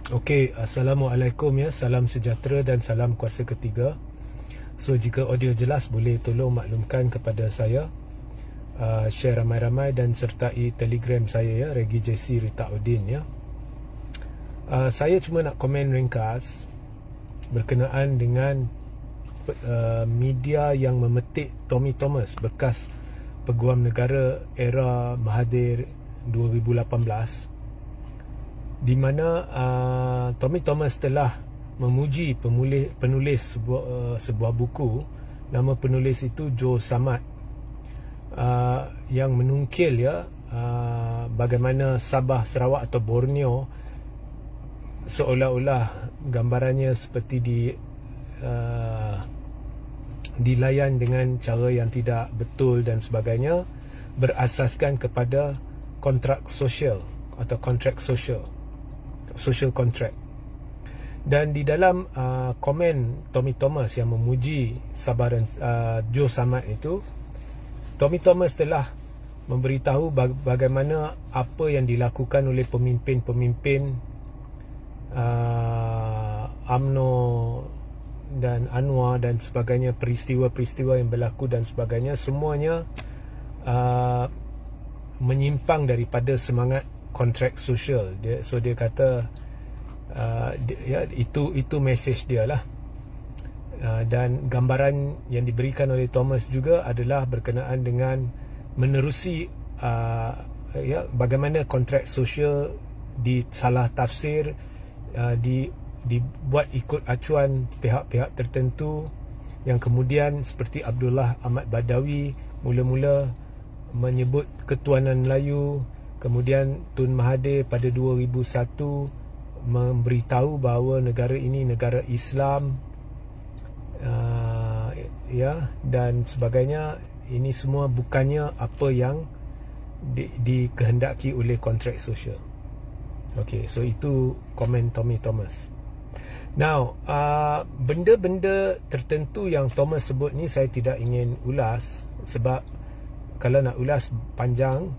Okey, Assalamualaikum ya, salam sejahtera dan salam kuasa ketiga. So jika audio jelas boleh tolong maklumkan kepada saya, share ramai-ramai dan sertai Telegram saya ya, Regi JC Rita Udin ya. Saya cuma nak komen ringkas berkenaan dengan media yang memetik Tommy Thomas, bekas Peguam Negara era Mahathir 2018, di mana Tommy Thomas telah memuji penulis sebuah buku. Nama penulis itu Joe Samad, yang menungkil ya bagaimana Sabah, Sarawak atau Borneo seolah-olah gambarannya seperti dilayan dengan cara yang tidak betul dan sebagainya, berasaskan kepada kontrak sosial atau kontrak social contract. Dan di dalam komen Tommy Thomas yang memuji Sabah dan Joe Samad itu, Tommy Thomas telah memberitahu bagaimana apa yang dilakukan oleh pemimpin-pemimpin UMNO dan Anwar dan sebagainya, peristiwa-peristiwa yang berlaku dan sebagainya, semuanya menyimpang daripada semangat kontrak sosial. Dia kata itu mesej dia lah. Dan gambaran yang diberikan oleh Thomas juga adalah berkenaan dengan menerusi bagaimana kontrak sosial disalah tafsir, dibuat ikut acuan pihak-pihak tertentu, yang kemudian seperti Abdullah Ahmad Badawi mula-mula menyebut ketuanan Melayu, kemudian Tun Mahathir pada 2001 memberitahu bahawa negara ini negara Islam, dan sebagainya. Ini semua bukannya apa yang dikehendaki oleh kontrak sosial. Okey, so itu komen Tommy Thomas. Now, benda-benda tertentu yang Thomas sebut ni saya tidak ingin ulas, sebab kalau nak ulas panjang.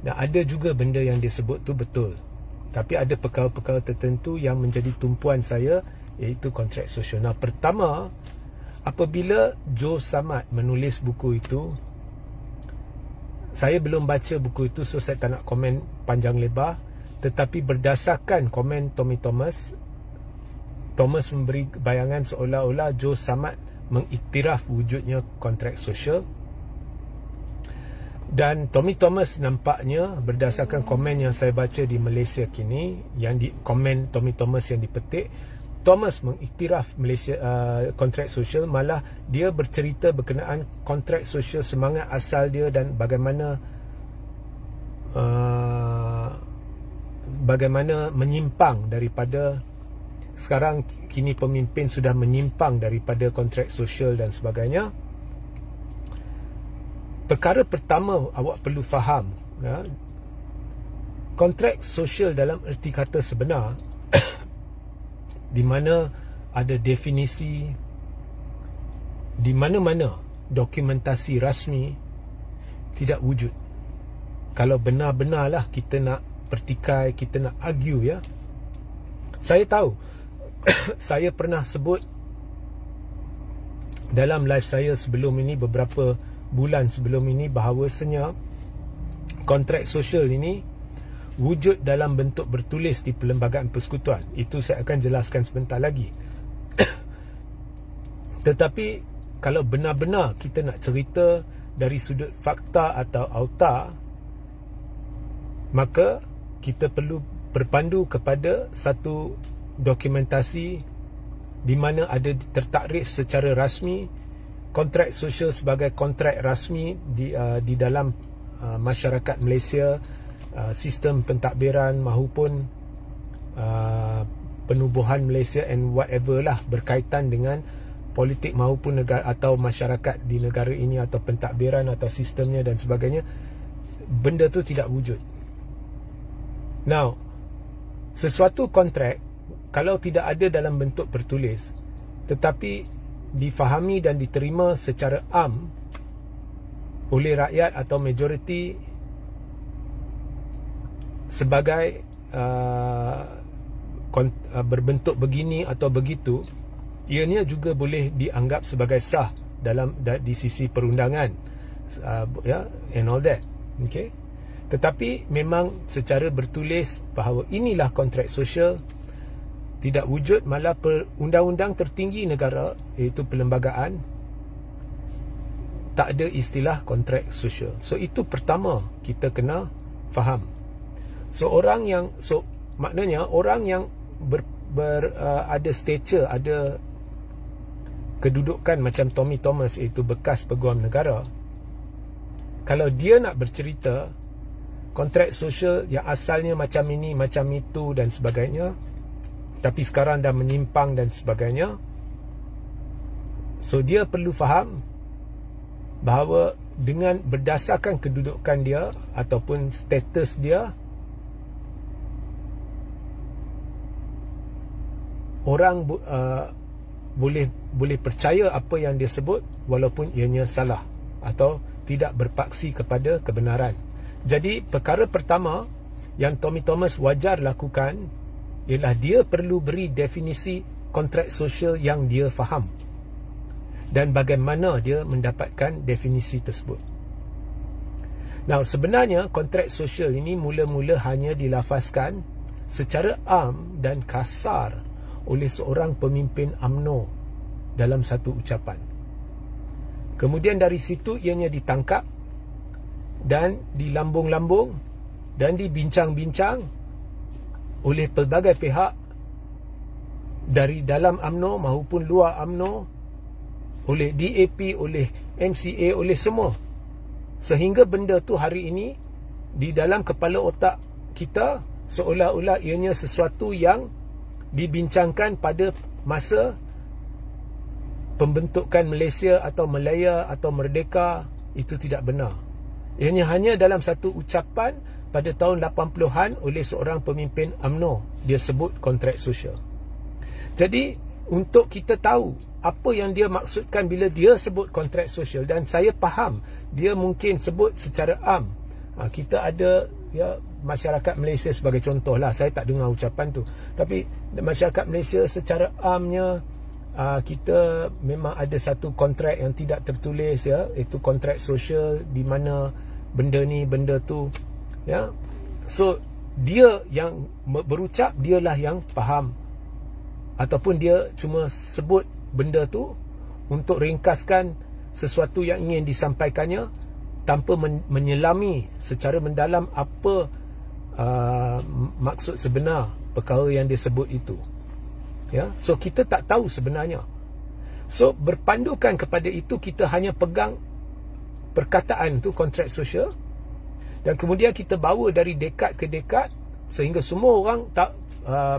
Dan ada juga benda yang dia sebut tu betul, tapi ada perkara-perkara tertentu yang menjadi tumpuan saya, iaitu kontrak sosial. Nah, pertama, apabila Joe Samad menulis buku itu, saya belum baca buku itu, so saya tak nak komen panjang lebar. Tetapi berdasarkan komen Tommy Thomas memberi bayangan seolah-olah Joe Samad mengiktiraf wujudnya kontrak sosial. Dan Tommy Thomas nampaknya, berdasarkan komen yang saya baca di Malaysia kini, komen Tommy Thomas yang dipetik, Thomas mengiktiraf Malaysia kontrak sosial. Malah dia bercerita berkenaan kontrak sosial, semangat asal dia, dan bagaimana menyimpang daripada sekarang. Kini pemimpin sudah menyimpang daripada kontrak sosial dan sebagainya. Perkara pertama awak perlu faham, kontrak sosial dalam erti kata sebenar di mana ada definisi, di mana-mana dokumentasi rasmi tidak wujud. Kalau benar-benarlah kita nak pertikai, kita nak argue ya. Saya tahu saya pernah sebut dalam live saya sebelum ini, beberapa bulan sebelum ini, bahawasanya kontrak sosial ini wujud dalam bentuk bertulis di Perlembagaan Persekutuan. Itu saya akan jelaskan sebentar lagi. Tetapi kalau benar-benar kita nak cerita dari sudut fakta atau auta, maka kita perlu berpandu kepada satu dokumentasi di mana ada tertakrif secara rasmi kontrak sosial sebagai kontrak rasmi di dalam masyarakat Malaysia, sistem pentadbiran maupun penubuhan Malaysia and whatever lah, berkaitan dengan politik maupun negara atau masyarakat di negara ini, atau pentadbiran atau sistemnya dan sebagainya. Benda tu tidak wujud. Now, sesuatu kontrak kalau tidak ada dalam bentuk tertulis tetapi difahami dan diterima secara am oleh rakyat atau majoriti sebagai berbentuk begini atau begitu, ianya juga boleh dianggap sebagai sah di sisi perundangan, and all that. Okay. Tetapi memang secara bertulis bahawa inilah kontrak sosial tidak wujud, malah undang-undang tertinggi negara iaitu perlembagaan tak ada istilah kontrak sosial. So itu pertama kita kena faham. So maknanya orang yang ada stature, ada kedudukan macam Tommy Thomas, iaitu bekas peguam negara, kalau dia nak bercerita kontrak sosial yang asalnya macam ini, macam itu dan sebagainya, tapi sekarang dah menyimpang dan sebagainya, so dia perlu faham bahawa dengan berdasarkan kedudukan dia ataupun status dia, orang boleh percaya apa yang dia sebut walaupun ianya salah atau tidak berpaksi kepada kebenaran. Jadi perkara pertama yang Tommy Thomas wajar lakukan ialah dia perlu beri definisi kontrak sosial yang dia faham dan bagaimana dia mendapatkan definisi tersebut. Now, sebenarnya kontrak sosial ini mula-mula hanya dilafazkan secara am dan kasar oleh seorang pemimpin UMNO dalam satu ucapan. Kemudian dari situ ianya ditangkap dan dilambung-lambung dan dibincang-bincang oleh pelbagai pihak dari dalam UMNO maupun luar UMNO, oleh DAP, oleh MCA, oleh semua, sehingga benda tu hari ini di dalam kepala otak kita seolah-olah ianya sesuatu yang dibincangkan pada masa pembentukan Malaysia atau Malaya atau Merdeka. Itu tidak benar. Ianya hanya dalam satu ucapan pada tahun 80-an oleh seorang pemimpin UMNO, dia sebut kontrak sosial. Jadi untuk kita tahu apa yang dia maksudkan bila dia sebut kontrak sosial, dan saya faham dia mungkin sebut secara am. Kita ada masyarakat Malaysia sebagai contoh lah, saya tak dengar ucapan tu, tapi masyarakat Malaysia secara amnya, kita memang ada satu kontrak yang tidak tertulis, itu kontrak sosial di mana benda ni benda tu, so dia yang berucap, dialah yang faham, ataupun dia cuma sebut benda tu untuk ringkaskan sesuatu yang ingin disampaikannya tanpa menyelami secara mendalam apa maksud sebenar perkara yang dia sebut itu. So kita tak tahu sebenarnya. So berpandukan kepada itu, kita hanya pegang perkataan tu, kontrak sosial, dan kemudian kita bawa dari dekad ke dekad sehingga semua orang tak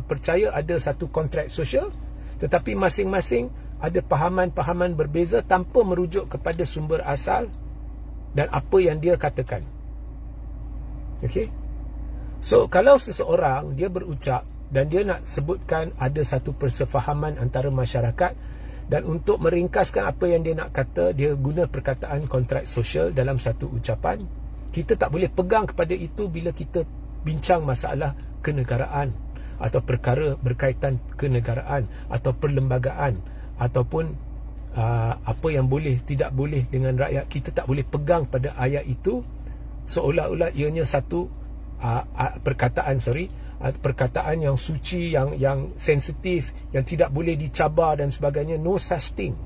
percaya ada satu kontrak sosial, tetapi masing-masing ada pahaman-pahaman berbeza tanpa merujuk kepada sumber asal dan apa yang dia katakan. Okay? So kalau seseorang dia berucap dan dia nak sebutkan ada satu persefahaman antara masyarakat, dan untuk meringkaskan apa yang dia nak kata, dia guna perkataan kontrak sosial dalam satu ucapan, kita tak boleh pegang kepada itu bila kita bincang masalah kenegaraan atau perkara berkaitan kenegaraan atau perlembagaan ataupun apa yang boleh tidak boleh dengan rakyat. Kita tak boleh pegang pada ayat itu seolah-olah ianya satu perkataan yang suci, yang sensitif, yang tidak boleh dicabar dan sebagainya. No such thing.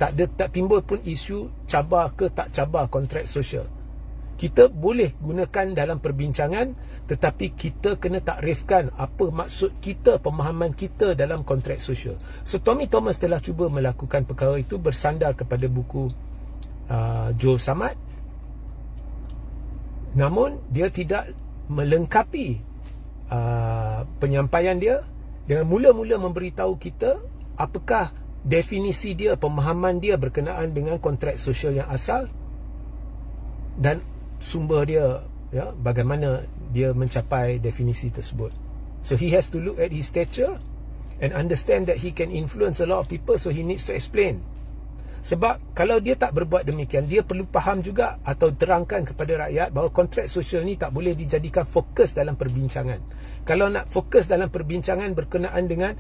Tak timbul pun isu cabar ke tak cabar kontrak sosial. Kita boleh gunakan dalam perbincangan, tetapi kita kena takrifkan apa maksud kita, pemahaman kita dalam kontrak sosial. So Tommy Thomas telah cuba melakukan perkara itu bersandar kepada buku Joel Samad, namun dia tidak melengkapi penyampaian dia dengan mula-mula memberitahu kita apakah definisi dia, pemahaman dia berkenaan dengan kontrak sosial yang asal dan sumber dia, bagaimana dia mencapai definisi tersebut. So he has to look at his stature and understand that he can influence a lot of people, so he needs to explain. Sebab kalau dia tak berbuat demikian, dia perlu faham juga atau terangkan kepada rakyat bahawa kontrak sosial ni tak boleh dijadikan fokus dalam perbincangan. Kalau nak fokus dalam perbincangan berkenaan dengan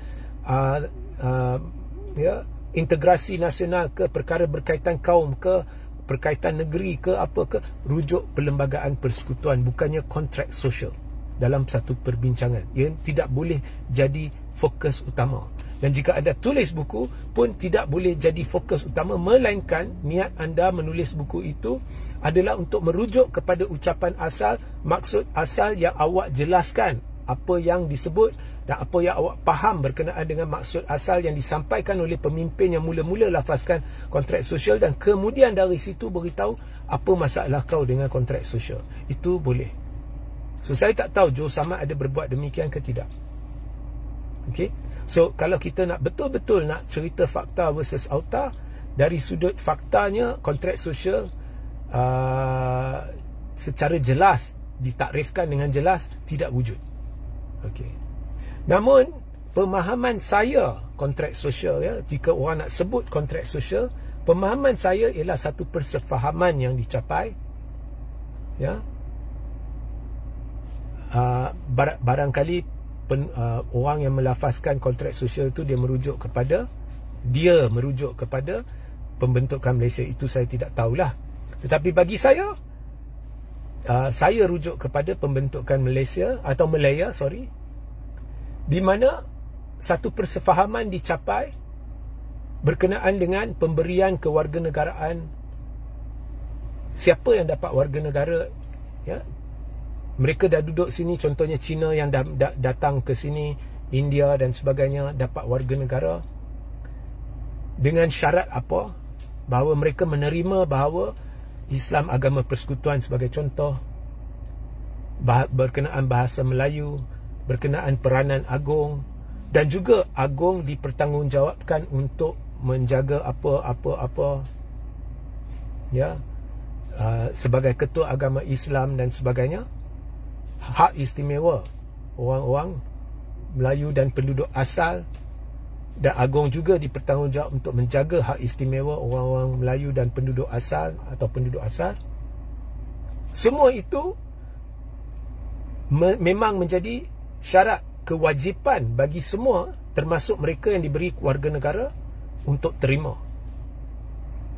integrasi nasional ke, perkara berkaitan kaum ke, berkaitan negeri ke, apa ke, rujuk perlembagaan persekutuan, bukannya kontrak sosial dalam satu perbincangan. Ia tidak boleh jadi fokus utama. Dan jika anda tulis buku pun tidak boleh jadi fokus utama, melainkan niat anda menulis buku itu adalah untuk merujuk kepada ucapan asal, maksud asal yang awak jelaskan, apa yang disebut dan apa yang awak faham berkenaan dengan maksud asal yang disampaikan oleh pemimpin yang mula-mula lafazkan kontrak sosial, dan kemudian dari situ beritahu apa masalah kau dengan kontrak sosial. Itu boleh. So saya tak tahu Joe Samad ada berbuat demikian ke tidak. Okey. So kalau kita nak betul-betul nak cerita fakta versus auta, dari sudut faktanya kontrak sosial secara jelas ditakrifkan dengan jelas tidak wujud. Okey. Namun pemahaman saya kontrak sosial, ya, jika orang nak sebut kontrak sosial, pemahaman saya ialah satu persefahaman yang dicapai, ya. Barangkali orang yang melafazkan kontrak sosial itu dia merujuk kepada pembentukan Malaysia. Itu saya tidak tahulah. Tetapi bagi saya rujuk kepada pembentukan Malaysia atau Malaya, di mana satu persefahaman dicapai berkenaan dengan pemberian kewarganegaraan. Siapa yang dapat warga negara, ya? Mereka dah duduk sini, contohnya China yang datang ke sini, India dan sebagainya, dapat warga negara dengan syarat apa? Bahawa mereka menerima bahawa Islam agama persekutuan sebagai contoh, berkenaan bahasa Melayu, berkenaan peranan agung, dan juga agung dipertanggungjawabkan untuk menjaga apa-apa, ya, sebagai ketua agama Islam dan sebagainya. Hak istimewa orang-orang Melayu dan penduduk asal, dan agung juga dipertanggungjawab untuk menjaga hak istimewa orang-orang Melayu dan penduduk asal atau penduduk asal. Semua itu memang menjadi syarat kewajipan bagi semua, termasuk mereka yang diberi warganegara, untuk terima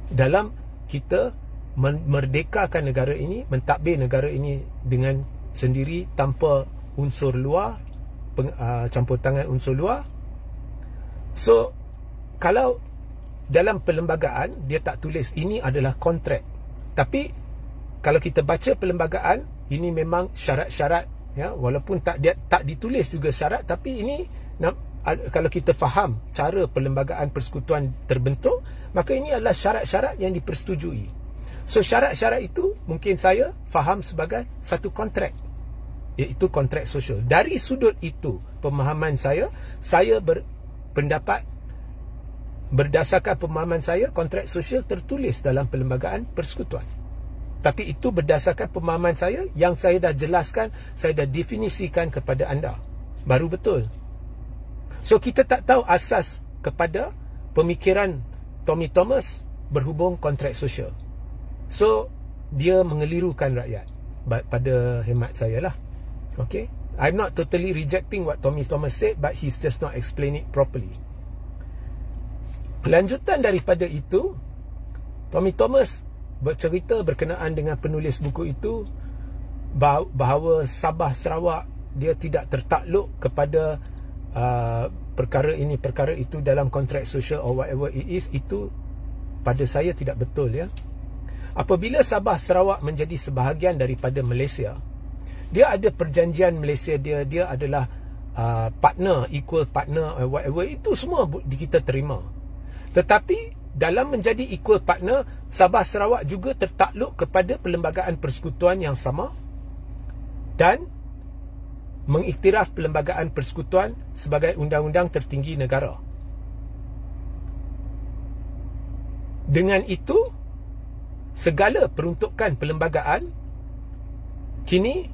dalam kita memerdekakan negara ini, mentadbir negara ini dengan sendiri tanpa unsur luar, campur tangan unsur luar. So kalau dalam perlembagaan dia tak tulis ini adalah kontrak, tapi kalau kita baca perlembagaan, ini memang syarat-syarat, ya, walaupun tak ditulis juga syarat, tapi ini kalau kita faham cara perlembagaan persekutuan terbentuk, maka ini adalah syarat-syarat yang dipersetujui. So syarat-syarat itu mungkin saya faham sebagai satu kontrak, iaitu kontrak sosial. Dari sudut itu, pemahaman saya berpendapat, berdasarkan pemahaman saya, kontrak sosial tertulis dalam perlembagaan persekutuan. Tapi itu berdasarkan pemahaman saya yang saya dah jelaskan, saya dah definisikan kepada anda. Baru betul. So kita tak tahu asas kepada pemikiran Tommy Thomas berhubung kontrak sosial. So dia mengelirukan rakyat pada hemat saya lah. Okay, I'm not totally rejecting what Tommy Thomas said, but he's just not explain it properly. Lanjutan daripada itu, Tommy Thomas bercerita berkenaan dengan penulis buku itu bahawa Sabah Sarawak dia tidak tertakluk kepada perkara ini perkara itu dalam kontrak sosial or whatever it is. Itu pada saya tidak betul, ya. Apabila Sabah Sarawak menjadi sebahagian daripada Malaysia, dia ada perjanjian Malaysia, dia adalah partner, equal partner, whatever, itu semua kita terima. Tetapi dalam menjadi equal partner, Sabah Sarawak juga tertakluk kepada perlembagaan persekutuan yang sama dan mengiktiraf perlembagaan persekutuan sebagai undang-undang tertinggi negara. Dengan itu, segala peruntukan perlembagaan kini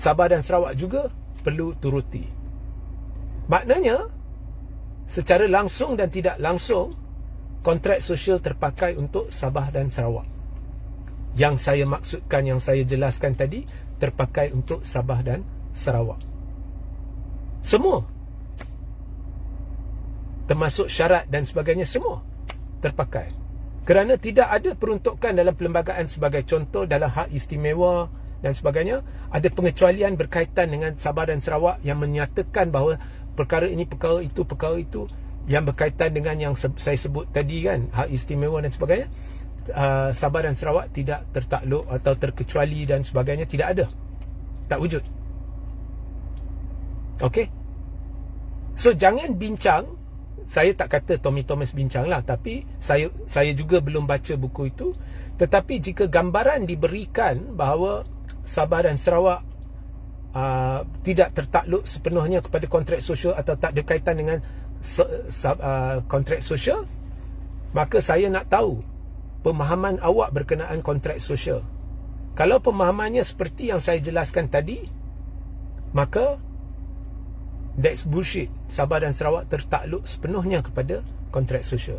Sabah dan Sarawak juga perlu turuti. Maknanya secara langsung dan tidak langsung kontrak sosial terpakai untuk Sabah dan Sarawak. Yang saya maksudkan, yang saya jelaskan tadi, terpakai untuk Sabah dan Sarawak. Semua, termasuk syarat dan sebagainya, semua terpakai. Kerana tidak ada peruntukan dalam perlembagaan sebagai contoh dalam hak istimewa dan sebagainya. Ada pengecualian berkaitan dengan Sabah dan Sarawak yang menyatakan bahawa perkara ini, perkara itu yang berkaitan dengan yang saya sebut tadi kan, hak istimewa dan sebagainya. Sabah dan Sarawak tidak tertakluk atau terkecuali dan sebagainya, tidak ada, tak wujud. Okey, so jangan bincang. Saya tak kata Tommy Thomas bincang lah, tapi saya juga belum baca buku itu. Tetapi jika gambaran diberikan bahawa Sabah dan Sarawak tidak tertakluk sepenuhnya kepada kontrak sosial atau tak ada kaitan dengan kontrak sosial, maka saya nak tahu pemahaman awak berkenaan kontrak sosial. Kalau pemahamannya seperti yang saya jelaskan tadi, maka that's bullshit. Sabah dan Sarawak tertakluk sepenuhnya kepada kontrak sosial.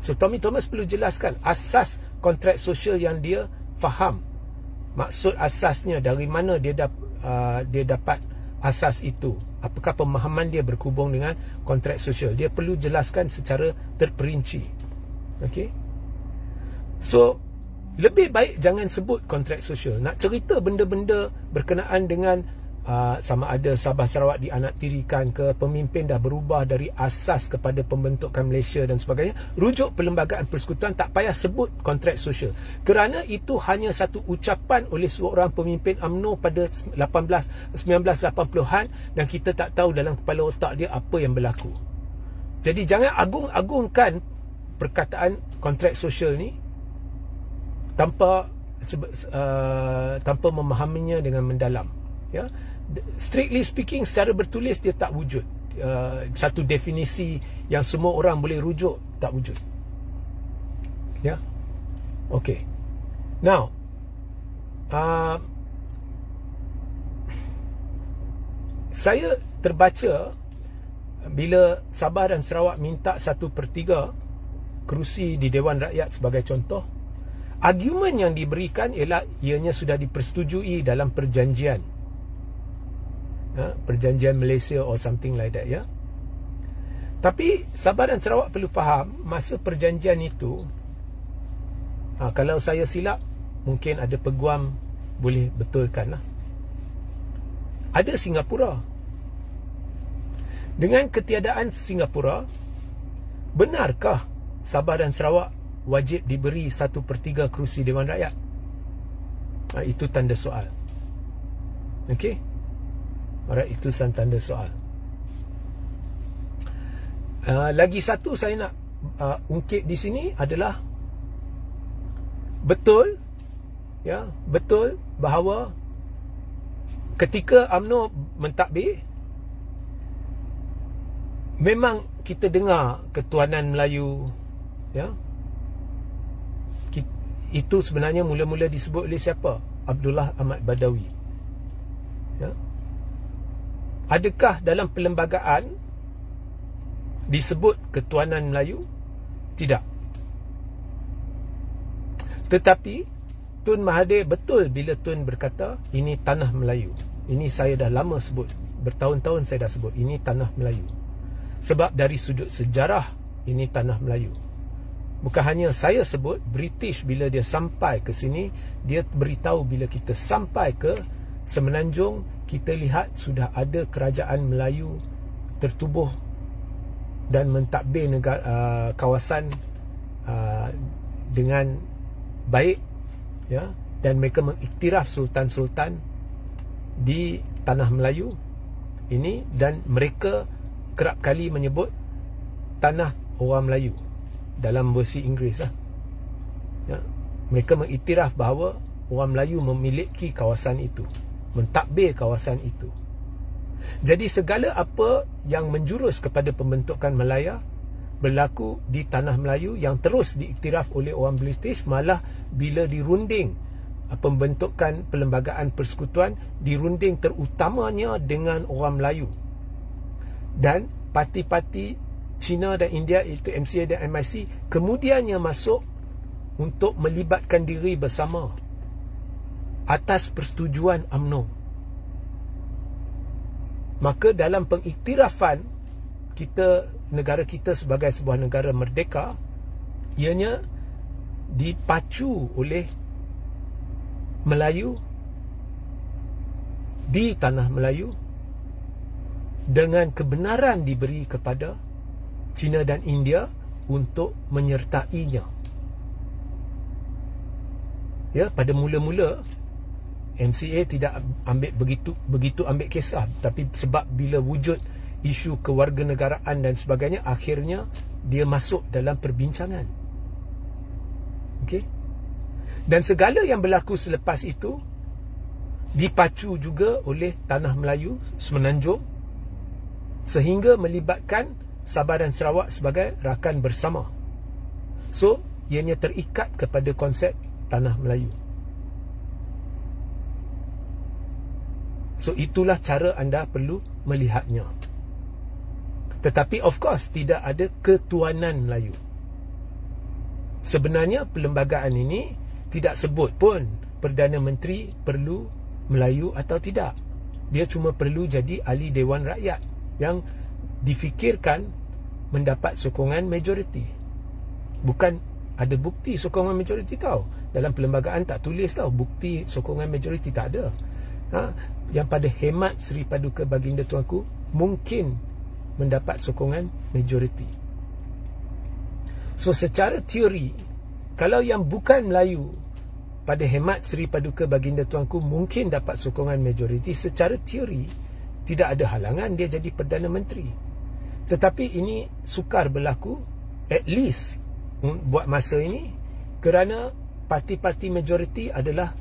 So Tommy Thomas perlu jelaskan asas kontrak sosial yang dia faham. Maksud asasnya, dari mana dia dapat asas itu. Apakah pemahaman dia berhubung dengan kontrak sosial. Dia perlu jelaskan secara terperinci. Okay. So lebih baik jangan sebut kontrak sosial. Nak cerita benda-benda berkenaan dengan sama ada Sabah Sarawak dianaktirikan ke, pemimpin dah berubah dari asas kepada pembentukan Malaysia dan sebagainya, rujuk Perlembagaan Persekutuan, tak payah sebut kontrak sosial. Kerana itu hanya satu ucapan oleh seorang pemimpin UMNO pada 1980-an dan kita tak tahu dalam kepala otak dia apa yang berlaku. Jadi jangan agung-agungkan perkataan kontrak sosial ni tanpa memahaminya dengan mendalam. Ya, strictly speaking, secara bertulis dia tak wujud. Satu definisi yang semua orang boleh rujuk, tak wujud. Ya, okay. Now, saya terbaca bila Sabah dan Sarawak minta 1/3 kerusi di Dewan Rakyat sebagai contoh, argumen yang diberikan ialah ianya sudah dipersetujui dalam perjanjian. Perjanjian Malaysia or something like that, ya. Tapi Sabah dan Sarawak perlu faham, masa perjanjian itu, kalau saya silap, mungkin ada peguam boleh betulkan lah, ada Singapura. Dengan ketiadaan Singapura, benarkah Sabah dan Sarawak wajib diberi 1/3 kerusi Dewan Rakyat? Itu tanda soal. Okey. Alright, itu tanda soal. Lagi satu saya nak ungkit di sini adalah betul bahawa ketika UMNO mentadbir, memang kita dengar ketuanan Melayu, ya. Itu sebenarnya mula-mula disebut oleh siapa? Abdullah Ahmad Badawi. Ya. Adakah dalam perlembagaan disebut ketuanan Melayu? Tidak. Tetapi Tun Mahathir betul bila Tun berkata ini tanah Melayu. Ini saya dah lama sebut, bertahun-tahun saya dah sebut ini tanah Melayu. Sebab dari sudut sejarah ini tanah Melayu. Bukan hanya saya sebut, British bila dia sampai ke sini, dia beritahu bila kita sampai ke Semenanjung, kita lihat sudah ada kerajaan Melayu tertubuh dan mentadbir kawasan dengan baik, ya, dan mereka mengiktiraf sultan-sultan di tanah Melayu ini, dan mereka kerap kali menyebut tanah orang Melayu dalam versi Inggeris lah. Ya, mereka mengiktiraf bahawa orang Melayu memiliki kawasan itu, mentadbir kawasan itu. Jadi segala apa yang menjurus kepada pembentukan Malaya berlaku di tanah Melayu yang terus diiktiraf oleh orang British. Malah bila dirunding pembentukan Perlembagaan Persekutuan, dirunding terutamanya dengan orang Melayu, dan parti-parti China dan India, iaitu MCA dan MIC, kemudiannya masuk untuk melibatkan diri bersama atas persetujuan UMNO. Maka dalam pengiktirafan kita, negara kita sebagai sebuah negara merdeka, ianya dipacu oleh Melayu di tanah Melayu, dengan kebenaran diberi kepada China dan India untuk menyertainya. Ya, pada mula-mula MCA tidak ambil begitu ambil kisah, tapi sebab bila wujud isu kewarganegaraan dan sebagainya, akhirnya dia masuk dalam perbincangan. Okey. Dan segala yang berlaku selepas itu dipacu juga oleh tanah Melayu Semenanjung, sehingga melibatkan Sabah dan Sarawak sebagai rakan bersama. So, ianya terikat kepada konsep tanah Melayu. So, itulah cara anda perlu melihatnya. Tetapi of course tidak ada ketuanan Melayu. Sebenarnya perlembagaan ini tidak sebut pun Perdana Menteri perlu Melayu atau tidak. Dia cuma perlu jadi ahli Dewan Rakyat yang difikirkan mendapat sokongan majoriti. Bukan ada bukti sokongan majoriti tau. Dalam perlembagaan tak tulis tau bukti sokongan majoriti, tak ada. Yang pada hemat Seri Paduka Baginda Tuanku mungkin mendapat sokongan majoriti. So secara teori, kalau yang bukan Melayu pada hemat Seri Paduka Baginda Tuanku mungkin dapat sokongan majoriti, secara teori tidak ada halangan dia jadi Perdana Menteri. Tetapi ini sukar berlaku, at least buat masa ini, kerana parti-parti majoriti adalah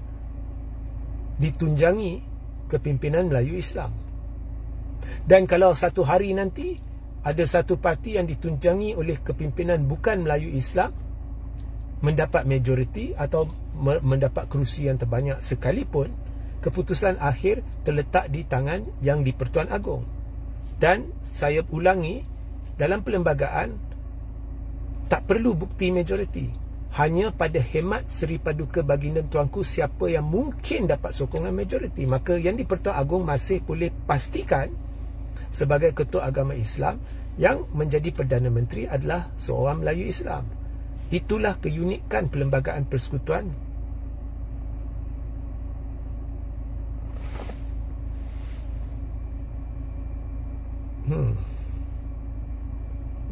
ditunjangi kepimpinan Melayu Islam. Dan kalau satu hari nanti ada satu parti yang ditunjangi oleh kepimpinan bukan Melayu Islam mendapat majoriti atau mendapat kerusi yang terbanyak sekalipun, keputusan akhir terletak di tangan yang di-Pertuan Agong. Dan saya ulangi, dalam perlembagaan tak perlu bukti majoriti. Hanya pada hemat Seri Paduka Baginda Tuanku siapa yang mungkin dapat sokongan majoriti, maka yang di-Pertuan Agong masih boleh pastikan sebagai Ketua Agama Islam yang menjadi Perdana Menteri adalah seorang Melayu Islam. Itulah keunikan perlembagaan persekutuan.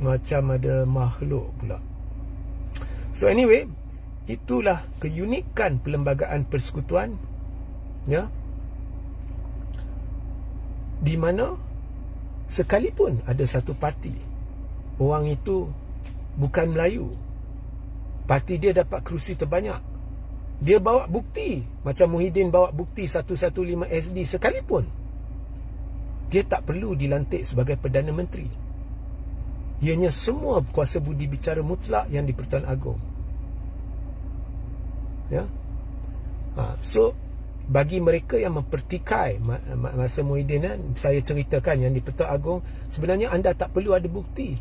Macam ada makhluk pula. So anyway, itulah keunikan perlembagaan persekutuan, ya, di mana sekalipun ada satu parti, orang itu bukan Melayu, parti dia dapat kerusi terbanyak, dia bawa bukti, macam Muhyiddin bawa bukti 115 SD sekalipun, dia tak perlu dilantik sebagai Perdana Menteri. Ianya semua kuasa budi bicara mutlak yang di Pertuan Agong. Ya. So bagi mereka yang mempertikai masa Muhyiddin kan, saya ceritakan yang di Pertuan Agong, sebenarnya anda tak perlu ada bukti.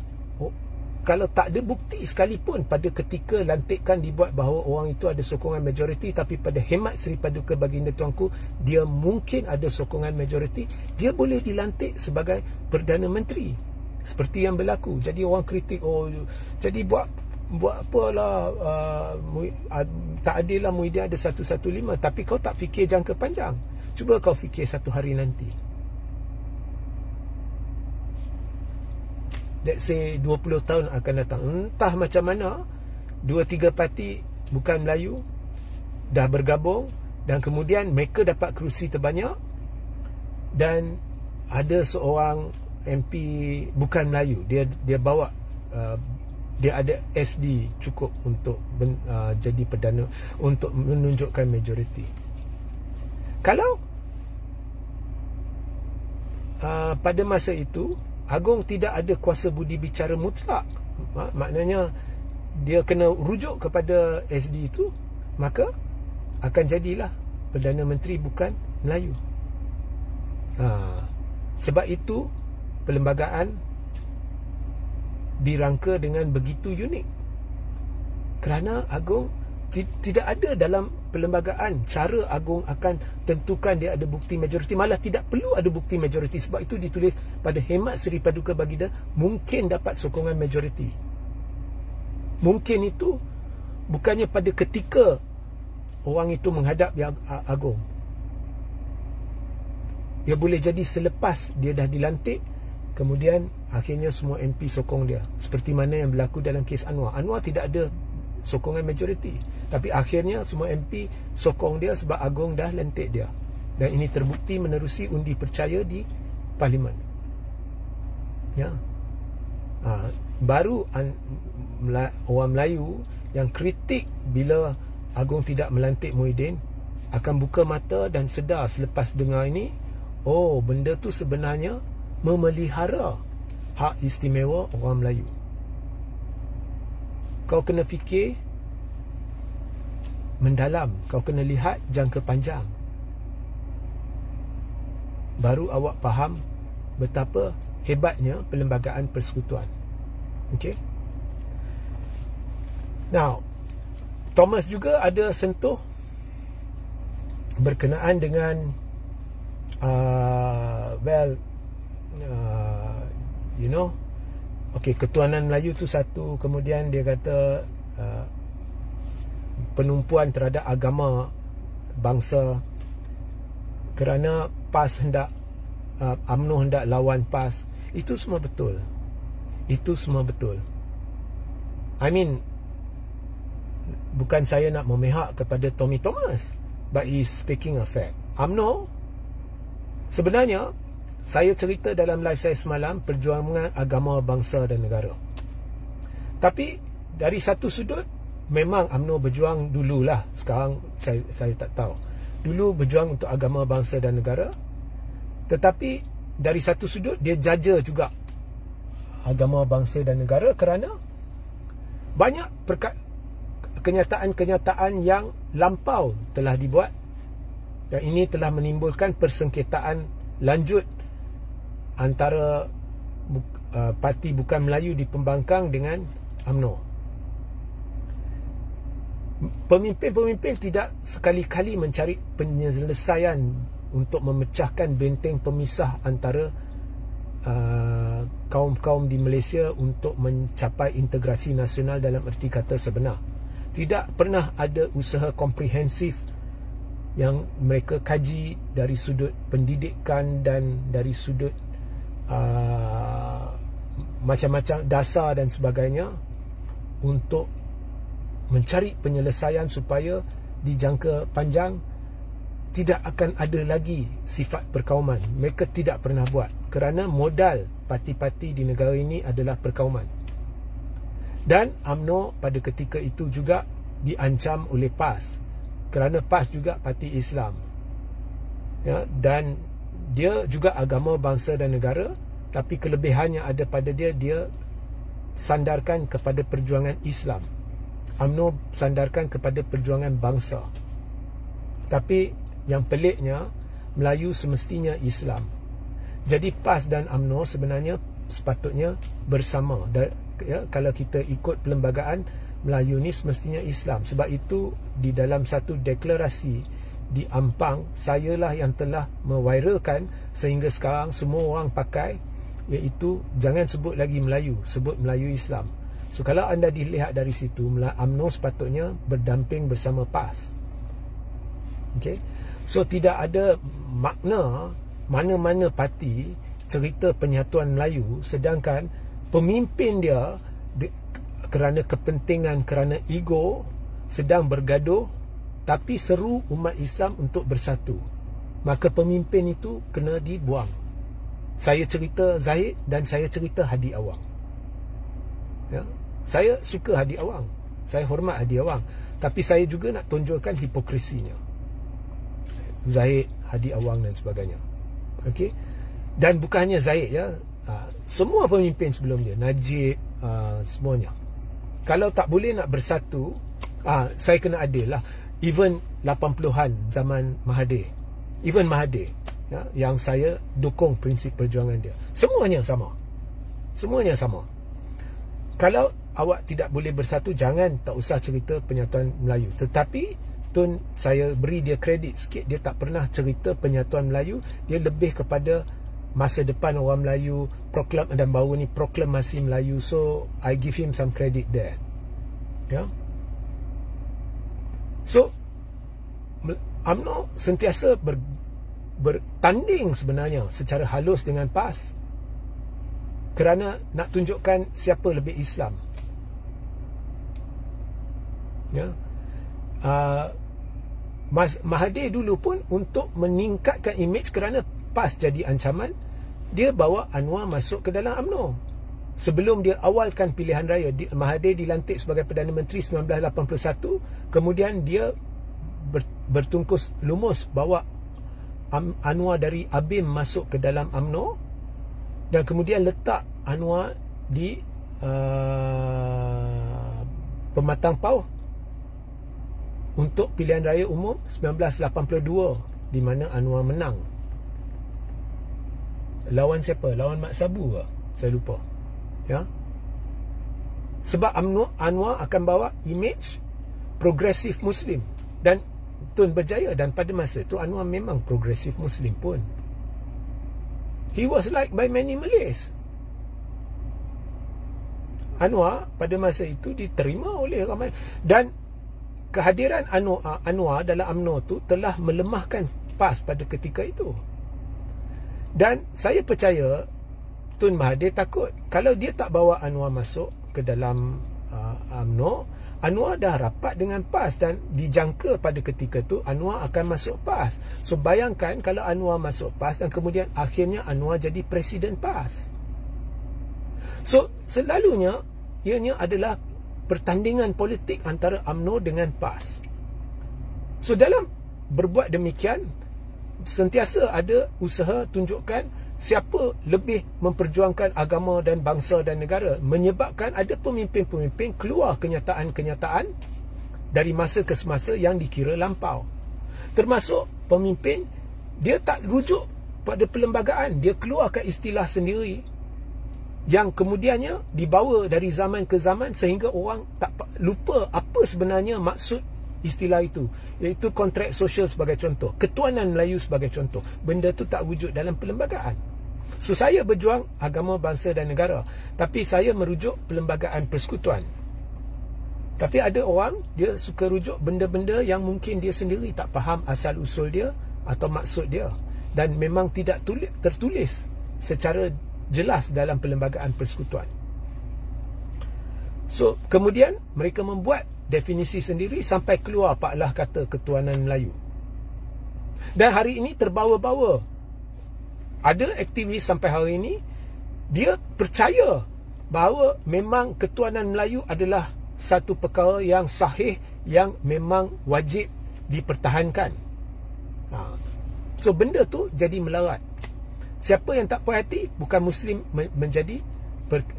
Kalau tak ada bukti sekalipun pada ketika lantikan dibuat bahawa orang itu ada sokongan majoriti, tapi pada hemat Seri Paduka Baginda Tuanku dia mungkin ada sokongan majoriti, dia boleh dilantik sebagai Perdana Menteri. Seperti yang berlaku. Jadi orang kritik, jadi buat apalah, tak adil lah Muhyiddin ada 115. Tapi kau tak fikir jangka panjang. Cuba kau fikir satu hari nanti, let's say 20 tahun akan datang, entah macam mana 2-3 parti bukan Melayu dah bergabung, dan kemudian mereka dapat kerusi terbanyak, dan ada seorang MP bukan Melayu, dia bawa dia ada SD cukup untuk jadi perdana, untuk menunjukkan majoriti. Kalau pada masa itu Agong tidak ada kuasa budi bicara mutlak, maknanya dia kena rujuk kepada SD itu, maka akan jadilah Perdana Menteri bukan Melayu. Sebab itu perlembagaan dirangka dengan begitu unik. Kerana Agong tidak ada dalam perlembagaan cara Agong akan tentukan dia ada bukti majoriti. Malah tidak perlu ada bukti majoriti. Sebab itu ditulis pada hemat Seri Paduka Baginda, mungkin dapat sokongan majoriti. Mungkin itu bukannya pada ketika orang itu menghadap Yang Agong. Ia boleh jadi selepas dia dah dilantik, kemudian akhirnya semua MP sokong dia. Seperti mana yang berlaku dalam kes Anwar. Anwar tidak ada sokongan majoriti, tapi akhirnya semua MP sokong dia sebab Agong dah lantik dia. Dan ini terbukti menerusi undi percaya di Parlimen. Ya. Baru orang Melayu yang kritik bila Agong tidak melantik Muhyiddin akan buka mata dan sedar selepas dengar ini, oh, benda tu sebenarnya memelihara hak istimewa orang Melayu. Kau kena fikir mendalam, kau kena lihat jangka panjang, baru awak faham betapa hebatnya Perlembagaan Persekutuan. Okey. Now, Thomas juga ada sentuh berkenaan dengan ketuanan Melayu tu satu, kemudian dia kata penumpuan terhadap agama bangsa kerana PAS hendak UMNO hendak lawan PAS. Itu semua betul. Itu semua betul. I mean, bukan saya nak memihak kepada Tommy Thomas, but he's speaking a fact. UMNO, sebenarnya saya cerita dalam live saya semalam perjuangan agama, bangsa dan negara. Tapi dari satu sudut memang UMNO berjuang dululah. Sekarang saya tak tahu. Dulu berjuang untuk agama, bangsa dan negara. Tetapi dari satu sudut dia jaja juga agama, bangsa dan negara kerana banyak kenyataan-kenyataan yang lampau telah dibuat, dan ini telah menimbulkan persengketaan lanjut antara parti bukan Melayu di pembangkang dengan UMNO. Pemimpin-pemimpin tidak sekali-kali mencari penyelesaian untuk memecahkan benteng pemisah antara kaum-kaum di Malaysia untuk mencapai integrasi nasional dalam erti kata sebenar. Tidak pernah ada usaha komprehensif yang mereka kaji dari sudut pendidikan dan dari sudut macam-macam dasar dan sebagainya untuk mencari penyelesaian supaya di jangka panjang tidak akan ada lagi sifat perkauman. Mereka tidak pernah buat kerana modal parti-parti di negara ini adalah perkauman. Dan UMNO pada ketika itu juga diancam oleh PAS kerana PAS juga parti Islam, ya, dan dia juga agama, bangsa dan negara, tapi kelebihannya ada pada dia sandarkan kepada perjuangan Islam. UMNO sandarkan kepada perjuangan bangsa. Tapi yang peliknya, Melayu semestinya Islam. Jadi PAS dan UMNO sebenarnya sepatutnya bersama. Kalau kita ikut perlembagaan, Melayu ni semestinya Islam. Sebab itu di dalam satu deklarasi di Ampang, sayalah yang telah mewairalkan sehingga sekarang semua orang pakai, iaitu jangan sebut lagi Melayu, sebut Melayu Islam. So kalau anda dilihat dari situ, UMNO sepatutnya berdamping bersama PAS. Okay? So tidak ada makna mana-mana parti cerita penyatuan Melayu sedangkan pemimpin dia kerana kepentingan, kerana ego sedang bergaduh, tapi seru umat Islam untuk bersatu. Maka pemimpin itu kena dibuang. Saya cerita Zahid dan saya cerita Hadi Awang, ya? Saya suka Hadi Awang, saya hormat Hadi Awang, tapi saya juga nak tonjolkan hipokrisinya Zahid, Hadi Awang dan sebagainya. Okey. Dan bukan hanya Zahid, ya, semua pemimpin sebelum dia, Najib, semuanya. Kalau tak boleh nak bersatu, saya kena adil lah. Even 80-an zaman Mahathir, even Mahathir, ya, yang saya dukung prinsip perjuangan dia, semuanya sama. Semuanya sama. kalau awak tidak boleh bersatu, jangan tak usah cerita penyatuan Melayu. Tetapi Tun, saya beri dia kredit sikit, dia tak pernah cerita penyatuan Melayu. Dia lebih kepada masa depan orang Melayu, dan baru ni proklamasi Melayu. So I give him some credit there. Ya. So UMNO sentiasa bertanding sebenarnya secara halus dengan PAS kerana nak tunjukkan siapa lebih Islam. Ya. Mahathir dulu pun untuk meningkatkan imej kerana PAS jadi ancaman, dia bawa Anwar masuk ke dalam UMNO. Sebelum dia awalkan pilihan raya, Mahathir dilantik sebagai Perdana Menteri 1981, kemudian dia bertungkus lumus bawa Anwar dari ABIM masuk ke dalam UMNO, dan kemudian letak Anwar di Pematang Pauh untuk pilihan raya umum 1982, di mana Anwar menang. Lawan siapa? Lawan Mat Sabu ke? Saya lupa. Ya. Sebab Anwar akan bawa imej progresif Muslim, dan Tun berjaya. Dan pada masa itu Anwar memang progresif Muslim pun. He was liked by many Malays. Anwar pada masa itu diterima oleh ramai, dan kehadiran Anwar dalam UMNO tu telah melemahkan PAS pada ketika itu. Dan saya percaya Tun Mahathir takut kalau dia tak bawa Anwar masuk ke dalam UMNO, Anwar dah rapat dengan PAS, dan dijangka pada ketika tu Anwar akan masuk PAS. So bayangkan kalau Anwar masuk PAS dan kemudian akhirnya Anwar jadi presiden PAS. So selalunya ianya adalah pertandingan politik antara UMNO dengan PAS. So dalam berbuat demikian, sentiasa ada usaha tunjukkan siapa lebih memperjuangkan agama dan bangsa dan negara, menyebabkan ada pemimpin-pemimpin keluar kenyataan-kenyataan dari masa ke semasa yang dikira lampau. Termasuk pemimpin, dia tak rujuk pada perlembagaan, dia keluarkan istilah sendiri yang kemudiannya dibawa dari zaman ke zaman sehingga orang tak lupa apa sebenarnya maksud istilah itu, iaitu kontrak sosial sebagai contoh, ketuanan Melayu sebagai contoh. Benda tu tak wujud dalam perlembagaan. So saya berjuang agama, bangsa dan negara, tapi saya merujuk perlembagaan persekutuan. Tapi ada orang, dia suka rujuk benda-benda yang mungkin dia sendiri tak faham asal usul dia atau maksud dia, dan memang tidak tertulis secara jelas dalam perlembagaan persekutuan. So kemudian mereka membuat definisi sendiri sampai keluar paklah kata ketuanan Melayu. Dan hari ini terbawa-bawa, ada aktivis sampai hari ini dia percaya bahawa memang ketuanan Melayu adalah satu perkara yang sahih, yang memang wajib dipertahankan. So benda tu jadi melarat. Siapa yang tak puas hati, bukan Muslim menjadi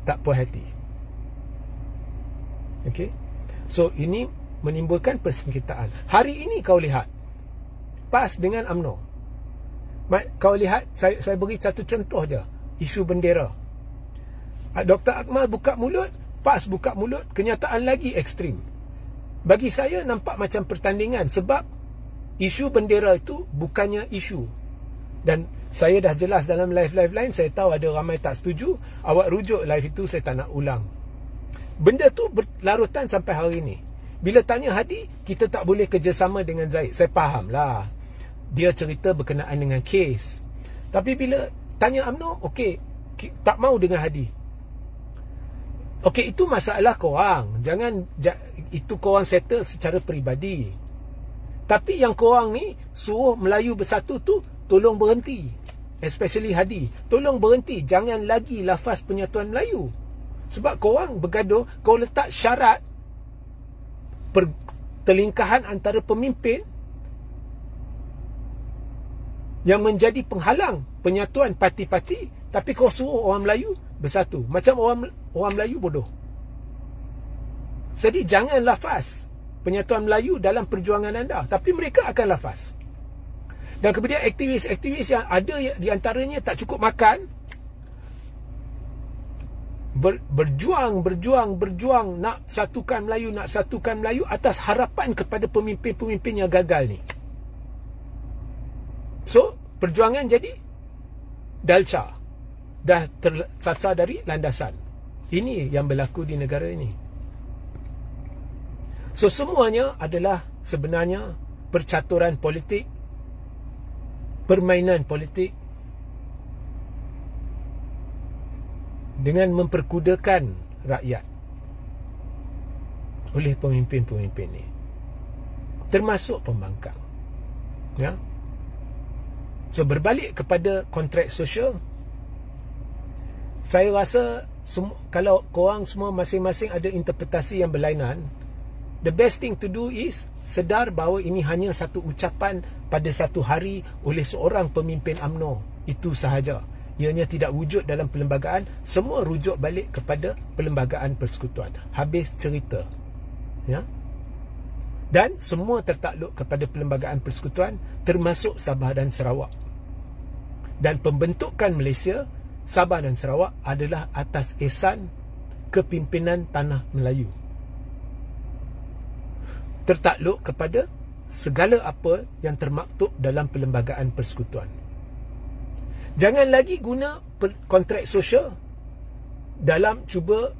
tak puas hati. Okey. So ini menimbulkan persengketaan. Hari ini kau lihat PAS dengan UMNO. Kau lihat, saya beri satu contoh je, isu bendera. Dr. Akmal buka mulut, PAS buka mulut, kenyataan lagi ekstrim. Bagi saya nampak macam pertandingan, sebab isu bendera itu bukannya isu. Dan saya dah jelas dalam live lain, saya tahu ada ramai tak setuju. Awak rujuk live itu, saya tak nak ulang. Benda tu berlarutan sampai hari ini. Bila tanya Hadi, kita tak boleh kerjasama dengan Zaid. Saya faham lah, dia cerita berkenaan dengan kes. Tapi bila tanya UMNO, okey, tak mau dengan Hadi. Okey, itu masalah korang. Jangan, itu korang settle secara peribadi. Tapi yang korang ni suruh Melayu bersatu tu, tolong berhenti. Especially Hadi, tolong berhenti. Jangan lagi lafaz penyatuan Melayu. Sebab korang bergaduh, kau letak syarat pertelingkahan antara pemimpin yang menjadi penghalang penyatuan parti-parti, tapi kau suruh orang Melayu bersatu. Macam orang Melayu bodoh. Jadi jangan lafaz penyatuan Melayu dalam perjuangan anda, tapi mereka akan lafaz. Dan kemudian aktivis-aktivis yang ada di antaranya tak cukup makan, berjuang nak satukan Melayu atas harapan kepada pemimpin-pemimpin yang gagal ni. So perjuangan jadi dalca, dah tersasar dari landasan. Ini yang berlaku di negara ini. So semuanya adalah sebenarnya percaturan politik, permainan politik dengan memperkudakan rakyat oleh pemimpin-pemimpin ni, termasuk pembangkang. Ya. So berbalik kepada kontrak sosial, saya rasa kalau korang semua masing-masing ada interpretasi yang berlainan, the best thing to do is sedar bahawa ini hanya satu ucapan pada satu hari oleh seorang pemimpin UMNO. Itu sahaja. Ianya tidak wujud dalam perlembagaan. Semua rujuk balik kepada perlembagaan persekutuan. Habis cerita. Ya. Dan semua tertakluk kepada perlembagaan persekutuan, termasuk Sabah dan Sarawak. Dan pembentukan Malaysia, Sabah dan Sarawak adalah atas ihsan kepimpinan Tanah Melayu. Tertakluk kepada segala apa yang termaktub dalam perlembagaan persekutuan. Jangan lagi guna kontrak sosial dalam cuba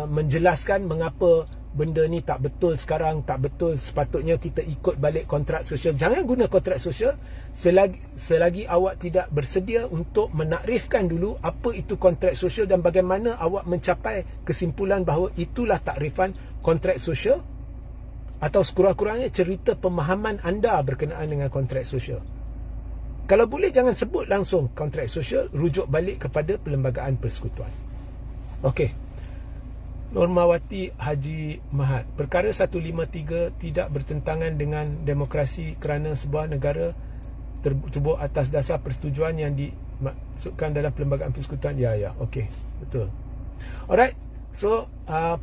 menjelaskan mengapa benda ni tak betul sekarang, tak betul, sepatutnya kita ikut balik kontrak sosial. Jangan guna kontrak sosial selagi awak tidak bersedia untuk menakrifkan dulu apa itu kontrak sosial dan bagaimana awak mencapai kesimpulan bahawa itulah takrifan kontrak sosial, atau sekurang-kurangnya cerita pemahaman anda berkenaan dengan kontrak sosial. Kalau boleh jangan sebut langsung kontrak sosial, rujuk balik kepada perlembagaan persekutuan. Okey. Normawati Haji Mahat, perkara 153 tidak bertentangan dengan demokrasi kerana sebuah negara terbuat atas dasar persetujuan yang dimaksudkan dalam perlembagaan persekutuan. Ya, okey, betul. Alright, so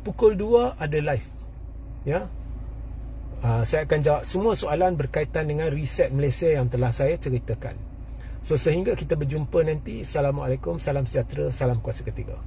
pukul 2 ada live. Ya, saya akan jawab semua soalan berkaitan dengan reset Malaysia yang telah saya ceritakan. So sehingga kita berjumpa nanti, Assalamualaikum, salam sejahtera, salam kuasa ketiga.